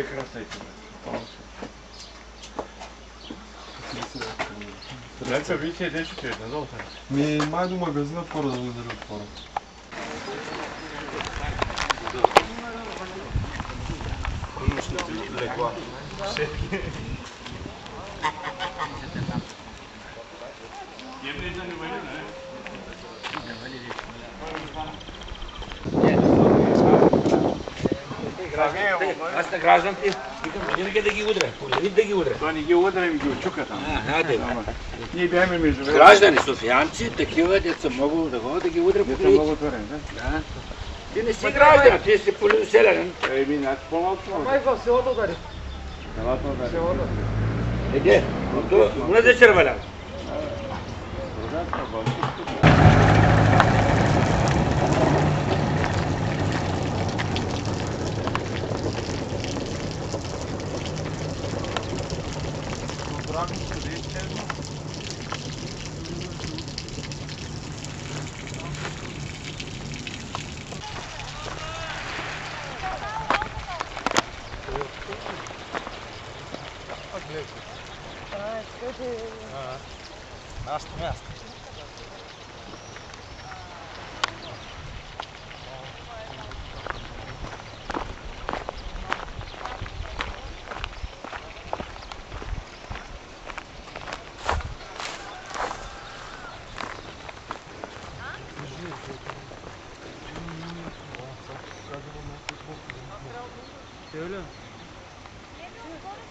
красайте. Нека вие дечо че е надолу. Май до магазина отвора да удари отвора. Аз на гражданки викам, винаги да ги удря, половин да ги удря. Той не ги удря, ми ги очука там. Ние бяхме между Граждани, софиянци, такива деца могат да ходят да ги удря по колите. много отворен, да? Ти не си граждан, ти си полиселянин. Еми, аз по-малко това. Май в селото удари. Селото удари. Селото. Еде, не за червелян. Място.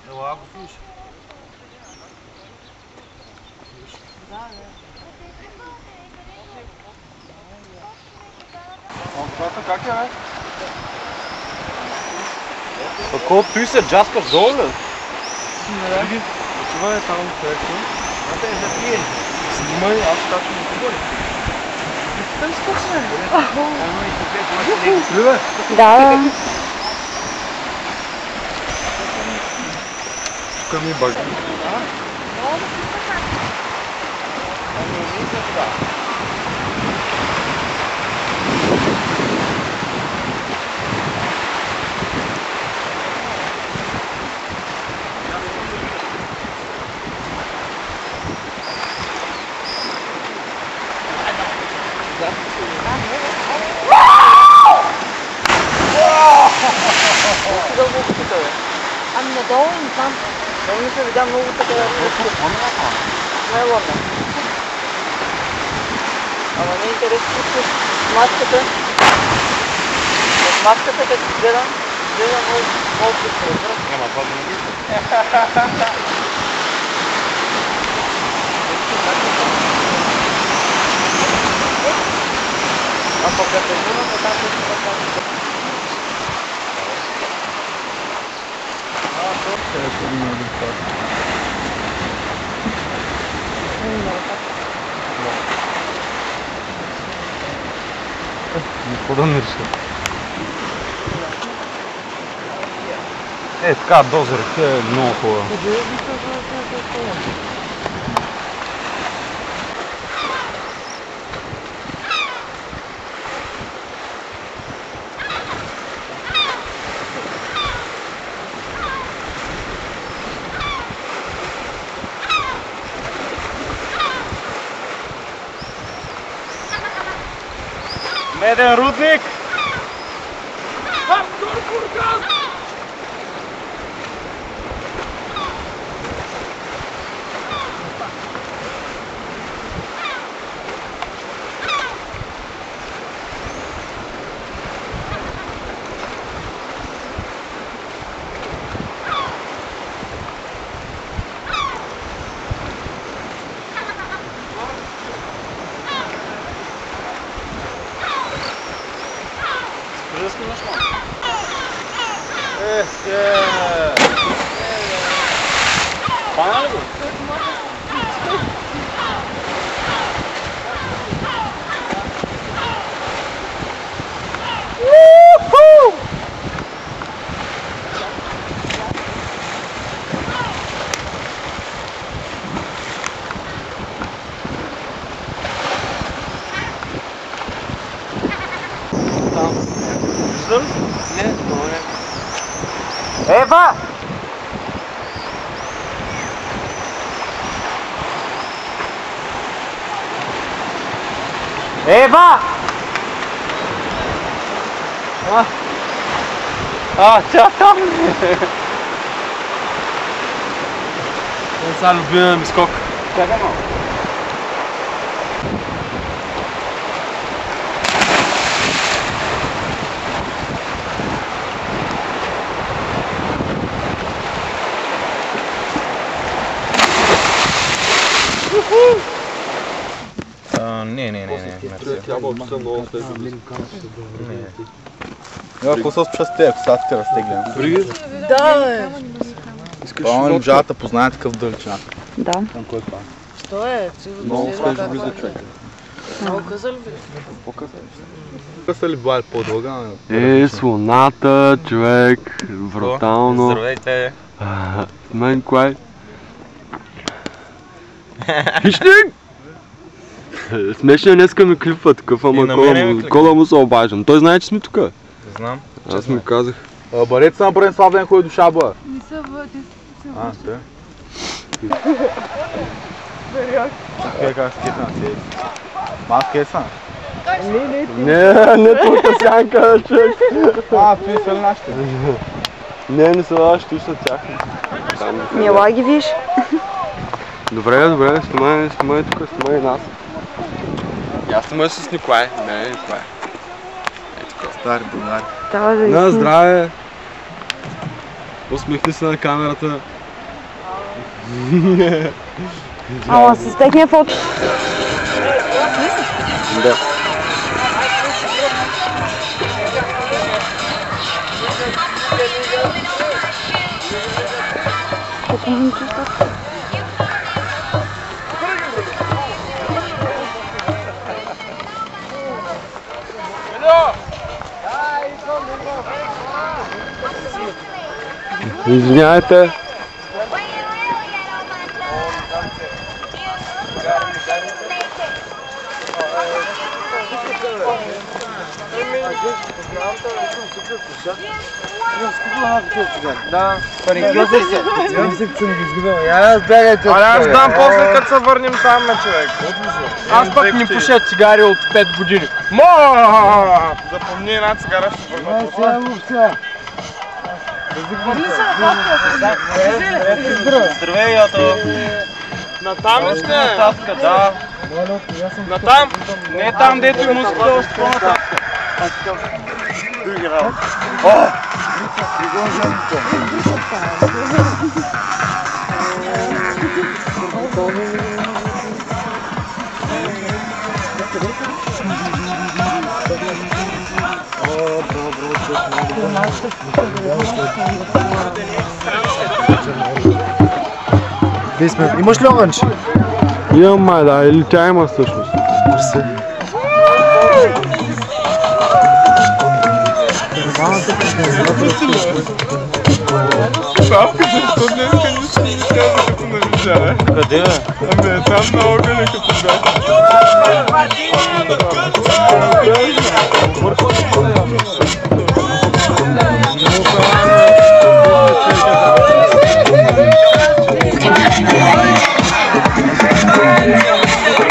Ела, го слушай. Това как е, бе? Такова той се джаска долу, бе? Види, това е там проекта. Това е за пиене. Снимай, аз точно не говоря. Той скучно. Привет! Да. Тук ми баги. Ами надолу не знам. Долу не се видя много така. Най-лърна. Ама не е интересно, че маската. С маската, като гледам много по-добре. Ама това да не ги. А пък като имам, там също така. Какво да нарисува? Е, така, дозерът е много хубава. Меден рудник! Хвана ли го? Ева! Ева! Тя там! Това е любимия ми скок. Чакай малко. Не. Ако са през тези косатите разтеглям. Да, бе. Това джата познае такъв дължина. Да. Към кой това? Що е? Много свежо близо човек. Много къса ли бе? Къса ли била по-дълга? Слоната, човек, брутално. Здравейте! Мен кой? Хищник! Смешно днеска ми клипва такъв, ама кола му се обаждам. Той знае, че сме тук. Знам. Аз му казах. Бъдете се на Бранислав ден кой душа бъде. Не са въде. Те. Чакай как скетна си. Мас скетна? Не тук сянка, човек. Ти са ли нашите? Не са ваши, са тяхни. Мила ги виж. Добре, снимай тук, снимай нас. Аз снимай с Николай. Не, Николай. Стари българи. Трябва да На здраве! Усмихни се на камерата. Ама с техния фото. Да. Извинявайте. Да, парикюзай се. Аз дам после като се върнем там, човек. Аз пък не пуша цигари от 5 години. Запомни една цигара, ще върна. Здравей, Йото! Натам ли ще? Нататък, да. Натам? Не там, дето и музиката още по-нататък. Други работи. Имаш ли огънче? Имам май, да, или тя има всъщност. Папката, защо днеска нищо не каза като навижа, Къде бе? Ами там на огъня като бях.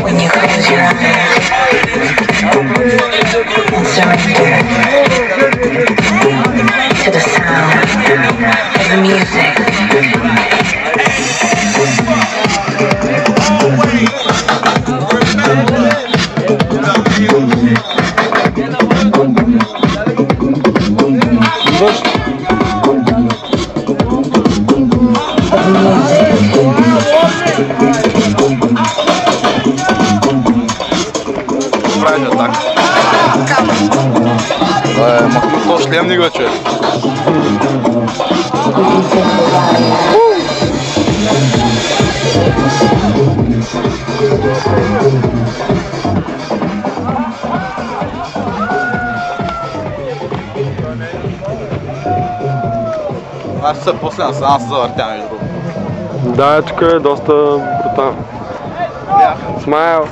When you close your eyes and surrender to the sound of the music. Правильно так. Махну то шлем не го човек. Аз се после на сега се завъртя между другото. Да, тук е доста брутално. Смайл!